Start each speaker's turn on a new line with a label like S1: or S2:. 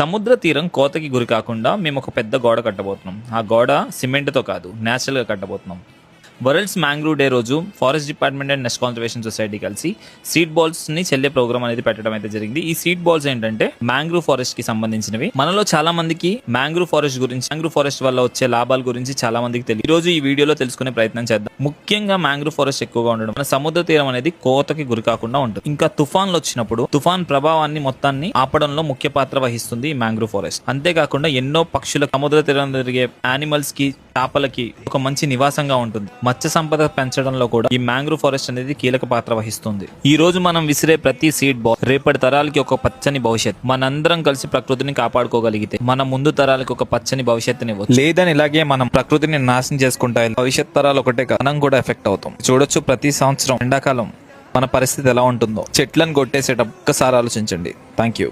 S1: సముద్ర తీరం కోతకి గురి కాకుండా మేము ఒక పెద్ద గోడ కట్టబోతున్నాం. ఆ గోడ సిమెంట్తో కాదు, న్యాచురల్గా కట్టబోతున్నాం. వరల్డ్స్ మ్యాంగ్రూవ్ డే రోజు forest department and nest conservation society కలిసి సీడ్ బాల్స్ ని చెల్లే ప్రోగ్రామ్ అనేది పెట్టడం అయితే జరిగింది. ఈ సీడ్ బాల్స్ ఏంటంటే మ్యాంగ్రూవ్ ఫారెస్ట్ కి సంబంధించినవి. మనలో చాలా మందికి మ్యాంగ్రూవ్ ఫారెస్ట్ గురించి, మ్యాంగ్రూవ్ ఫారెస్ట్ వల్ల వచ్చే లాభాల గురించి చాలా మందికి తెలియదు. ఈ రోజు ఈ వీడియోలో తెలుసుకునే ప్రయత్నం చేద్దాం. ముఖ్యంగా మ్యాంగ్రూవ్ ఫారెస్ట్ ఎక్కువగా ఉండడం మన సముద్ర తీరం అనేది కోతకి గురి కాకుండా ఉంటుంది. ఇంకా తుఫాన్లు వచ్చినప్పుడు తుఫాన్ ప్రభావాన్ని మొత్తాన్ని ఆపడంలో ముఖ్య పాత్ర వహిస్తుంది ఈ మ్యాంగ్రూవ్ ఫారెస్ట్. అంతేకాకుండా ఎన్నో పక్షుల సముద్ర తీరం తిరిగే యానిమల్స్ కి, చేపలకి ఒక మంచి నివాసంగా ఉంటుంది. మత్స్య సంపద పెంచడంలో కూడా ఈ మ్యాంగ్రూవ్ ఫారెస్ట్ అనేది కీలక పాత్ర వహిస్తుంది. ఈ రోజు మనం విసిరే ప్రతి సీడ్ బాల్ రేపటి తరాలకి ఒక పచ్చని భవిష్యత్. మనందరం కలిసి ప్రకృతిని కాపాడుకోగలిగితే మన ముందు తరాలకి ఒక పచ్చని భవిష్యత్తునివ్వచ్చు. లేదని ఇలాగే మనం ప్రకృతిని నాశనం చేసుకుంటా భవిష్యత్ తరాలు ఒకటే మనం కూడా ఎఫెక్ట్ అవుతాం. చూడొచ్చు, ప్రతి సంవత్సరం ఎండాకాలం మన పరిస్థితి ఎలా ఉంటుందో. చెట్లను కొట్టేసేటప్పుడు ఒక్కసారి ఆలోచించండి. Thank you.